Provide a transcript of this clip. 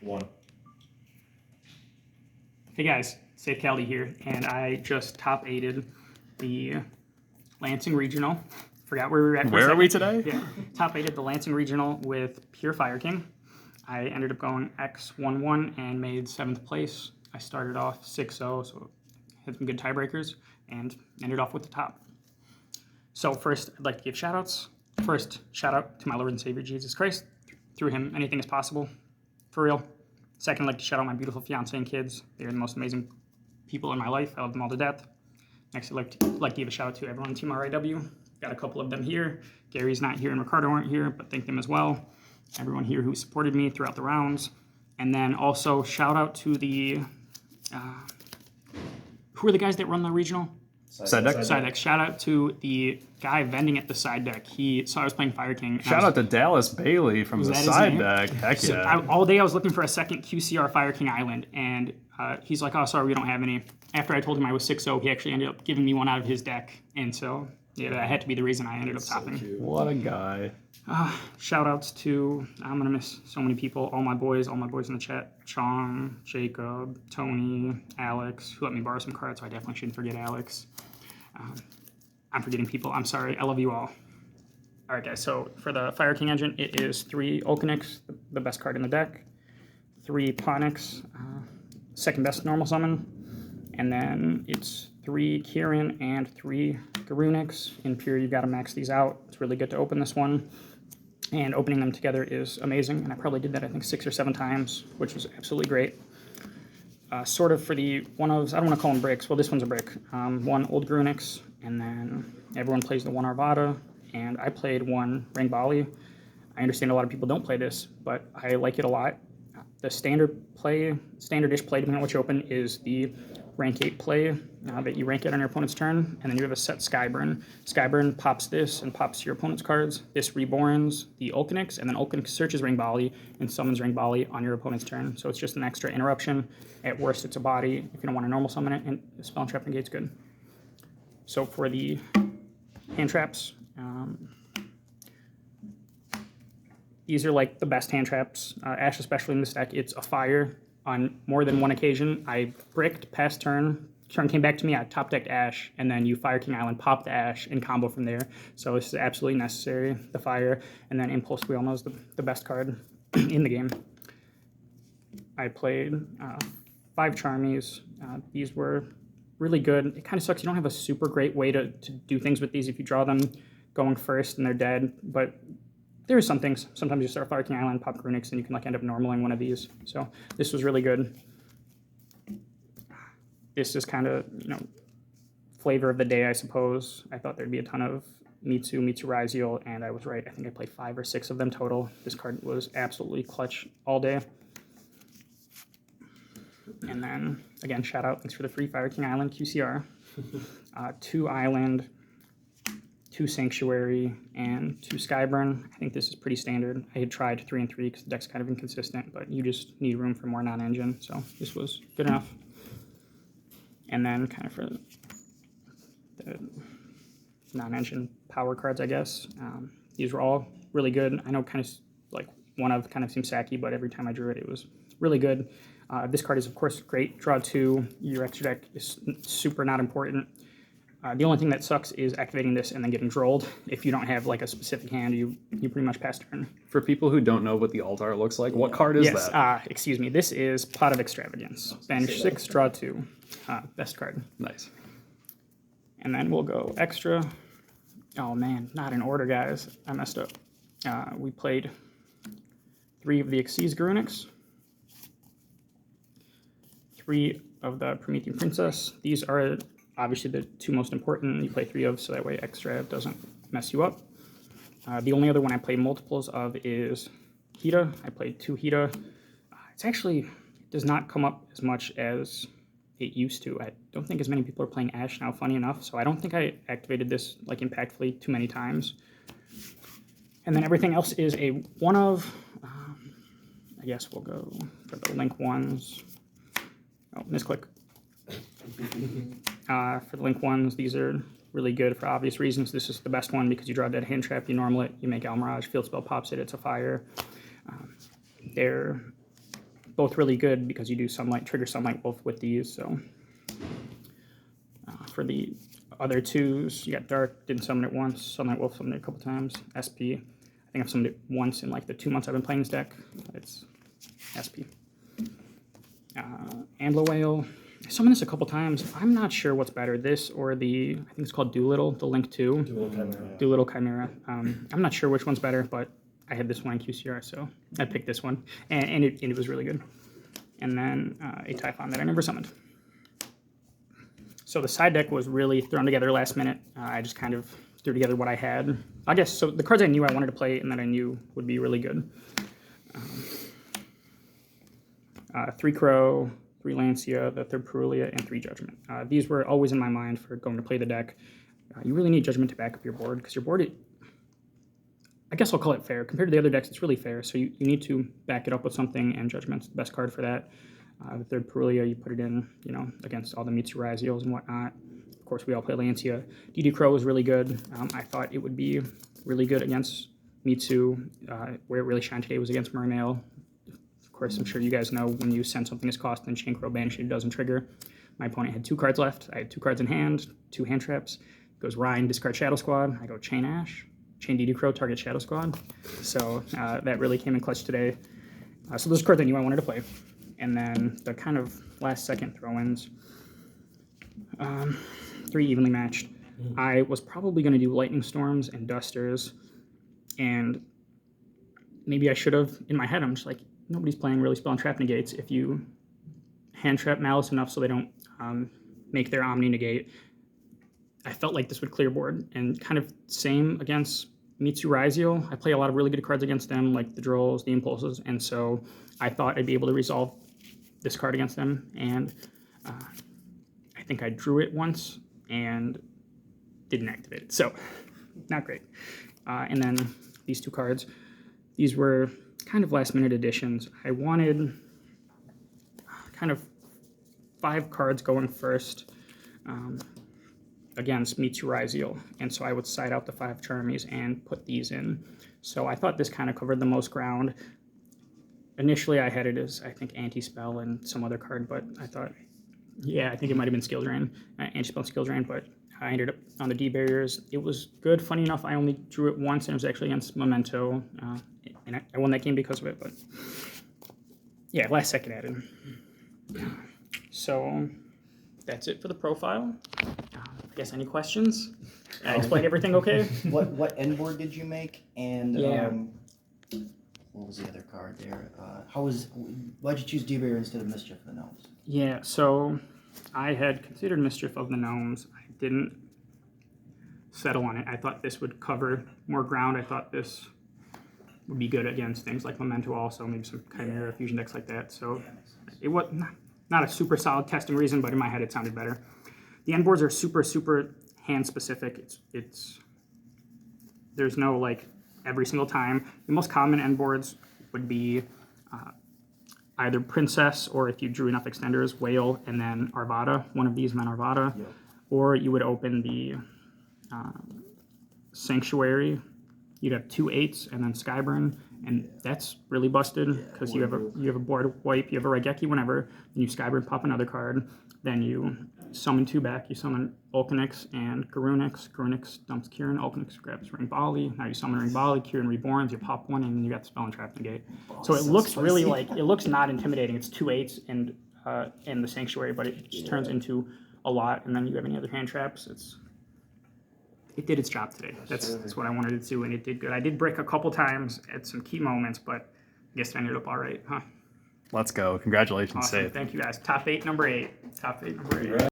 1. Hey guys, Sathe Khaldi here, and I just top 8'd the Lansing Regional. Forgot where we were at. Where are we today? Yeah, top 8'd the Lansing Regional with Pure Fire King. I ended up going X11 and made 7th place. I started off 6-0, so had some good tiebreakers, and ended off with the top. So first, I'd like to give shout-outs. First, shout out to my Lord and Savior, Jesus Christ. Through him, anything is possible. For real. Second, I'd like to shout out my beautiful fiance and kids. They're the most amazing people in my life. I love them all to death. Next, I'd like to give a shout out to everyone on Team RIW. Got a couple of them here. Gary's not here and Ricardo aren't here, but thank them as well. Everyone here who supported me throughout the rounds. And then also shout out to the... who are the guys that run the regional? Side deck. Side deck. Shout out to the guy vending at the side deck. He saw I was playing Fire King. Shout out to Dallas Bailey from the side deck. Heck So yeah. all day I was looking for a second QCR Fire King Island, and he's like, "Oh, sorry, we don't have any." After I told him I was 6-0, he actually ended up giving me one out of his deck, and so yeah, that had to be the reason I ended up topping. What a guy. Shout outs to, I'm gonna miss so many people, all my boys in the chat: Chong, Jacob, Tony, Alex, who let me borrow some cards, so I definitely shouldn't forget Alex. I'm forgetting people. I'm sorry. I love you all. All right, guys. So for the Fire King engine, it is 3 Okanix, the best card in the deck, 3 Ponix, second best normal summon, and then it's 3 Kieran and 3 Garunix. In Pure, you've got to max these out. It's really good to open this one, and opening them together is amazing. And I probably did that, I think, 6 or 7 times, which was absolutely great. Sort of for the one-ofs, I don't want to call them bricks. Well, this one's a brick. 1 Old Grunix, and then everyone plays the 1 Arvada, and I played 1 Ring Bali. I understand a lot of people don't play this, but I like it a lot. The standard-ish play, depending on what you open, is the rank 8 play that you rank it on your opponent's turn, and then you have a set Skyburn. Skyburn pops this and pops your opponent's cards. This reborns the Ulcanix, and then Ulcanix searches Ring Bali and summons Ring Bali on your opponent's turn. So it's just an extra interruption. At worst, it's a body. If you don't want to normal summon it, and Spell and Trap Negate's good. So for the hand traps, these are like the best hand traps. Ash, especially in this deck, it's a fire. On more than one occasion, I bricked past turn. Turn came back to me, I top decked Ash, and then you Fire King Island, pop the Ash, and combo from there. So this is absolutely necessary, the fire. And then Impulse, we all know, is the best card in the game. I played 5 Charmies. These were really good. It kind of sucks. You don't have a super great way to do things with these if you draw them going first and they're dead, but there are some things. Sometimes you start Fire King Island, pop Grunix, and you can like end up normaling one of these. So this was really good. This is kind of, flavor of the day, I suppose. I thought there'd be a ton of Mitsu Raziel, and I was right. I think I played 5 or 6 of them total. This card was absolutely clutch all day. And then, again, shout out. Thanks for the free Fire King Island QCR. 2 Island, 2 Sanctuary, and 2 Skyburn. I think this is pretty standard. I had tried 3 and 3 because the deck's kind of inconsistent, but you just need room for more non-engine, so this was good enough. And then kind of for the non-engine power cards, I guess. These were all really good. I know kind of like one of kind of seems sacky, but every time I drew it, it was really good. This card is, of course, great. Draw 2. Your extra deck is super not important. The only thing that sucks is activating this and then getting drolled. If you don't have like a specific hand, you pretty much pass turn. For people who don't know what the altar looks like, what card is that? Excuse me. This is Pot of Extravagance. Banish 6, draw 2. Best card. Nice. And then we'll go extra. Oh man, not in order, guys. I messed up. We played 3 of the Xyz Grunix, 3 of the Promethean Princess. These are obviously the 2 most important. You play 3 of, so that way extra doesn't mess you up. The only other one I play multiples of is Hita. I played 2 Hita. It's actually does not come up as much as it used to. I don't think as many people are playing Ash now, funny enough, so I don't think I activated this like impactfully too many times. And then everything else is a one of. I guess we'll go for the Link ones. Oh, misclick. For the Link ones, these are really good for obvious reasons. This is the best one because you draw a dead hand trap, you normal it, you make Almirage, field spell pops it, it's a fire. They're both really good because you do trigger Sunlight Wolf with these. So for the other 2s, you got Dark, didn't summon it once. Sunlight Wolf summoned it a couple times. SP, I think I've summoned it once in like the 2 months I've been playing this deck. It's SP. Ambler Whale, I summoned this a couple times. I'm not sure what's better, this or I think it's called Doolittle, the Link 2. Doolittle Chimera. I'm not sure which one's better, but I had this one in QCR, so I picked this one, and it was really good. And then a Typhon that I never summoned. So the side deck was really thrown together last minute. I just kind of threw together what I had. I guess, so the cards I knew I wanted to play and that I knew would be really good. 3 Crow, 3 Lancia, the 3rd Perulia, and 3 Judgment. These were always in my mind for going to play the deck. You really need Judgment to back up your board, because your board, I guess I'll call it fair. Compared to the other decks, it's really fair, so you need to back it up with something, and Judgment's the best card for that. The 3rd Perulia, you put it in, against all the Mitsurazzios and whatnot. Of course, we all play Lancia. DD Crow was really good. I thought it would be really good against Mitsu. Where it really shined today was against Mermail. Of course, I'm sure you guys know when you send something as cost and Chain Crow Banish, it doesn't trigger. My opponent had 2 cards left. I had 2 cards in hand, 2 hand traps. Goes Rhine, discard Shadow Squad. I go Chain Ash, Chain DD Crow, target Shadow Squad. So that really came in clutch today. So those cards I knew I wanted to play. And then the kind of last second throw-ins, 3 evenly matched. I was probably going to do Lightning Storms and Dusters, and maybe I should have. In my head, I'm just like, nobody's playing really Spell and Trap Negates. If you hand trap Malice enough so they don't make their Omni negate, I felt like this would clear board. And kind of same against Mitsurazio. I play a lot of really good cards against them, like the Drolls, the Impulses, and so I thought I'd be able to resolve this card against them, and I think I drew it once and didn't activate it, so not great. And then these 2 cards, these were kind of last minute additions. I wanted kind of 5 cards going first against Mitsurazio, and so I would side out the 5 Charmies and put these in. So I thought this kind of covered the most ground. Initially, I had it as, I think, Anti-Spell and some other card, but I thought, yeah, I think it might have been Skill Drain, Anti-Spell and Skill Drain, but I ended up on the D-Barriers. It was good. Funny enough, I only drew it once, and it was actually against Memento, and I won that game because of it, but yeah, last second added. So that's it for the profile. I guess any questions? I explained everything okay? What end board did you make? And yeah. What was the other card there? Why'd you choose D-Barrier instead of Mischief of the Gnomes? Yeah, so I had considered Mischief of the Gnomes. I didn't settle on it. I thought this would cover more ground. I thought this would be good against things like Memento also, maybe some Chimera fusion decks like that. So it was not a super solid testing reason, but in my head it sounded better. The end boards are super, super hand specific. There's no like every single time. The most common end boards would be either Princess, or if you drew enough extenders, Whale, and then Arvada. One of these meant Arvada. Yep. Or you would open the Sanctuary. You'd have 2 8s and then Skyburn, and that's really busted because you have a board wipe, you have a Raigeki whenever, then you Skyburn, pop another card, then you summon 2 back, you summon Ulcanix and Garunix. Garunix dumps Kieran, Ulcanix grabs Ring Bali, now you summon Ring Bali, Kieran reborns, you pop 1, and then you got the Spell and Trap Negate. So it looks really like, it looks not intimidating. It's 2 8s and the Sanctuary, but it just turns into a lot, and then you have any other hand traps. It did its job today. That's what I wanted it to do, and it did good. I did break a couple times at some key moments, but I guess it ended up all right, huh? Let's go. Congratulations, Awesome. Sathe. Thank you, guys. Top 8, number 8. Top 8, number 8.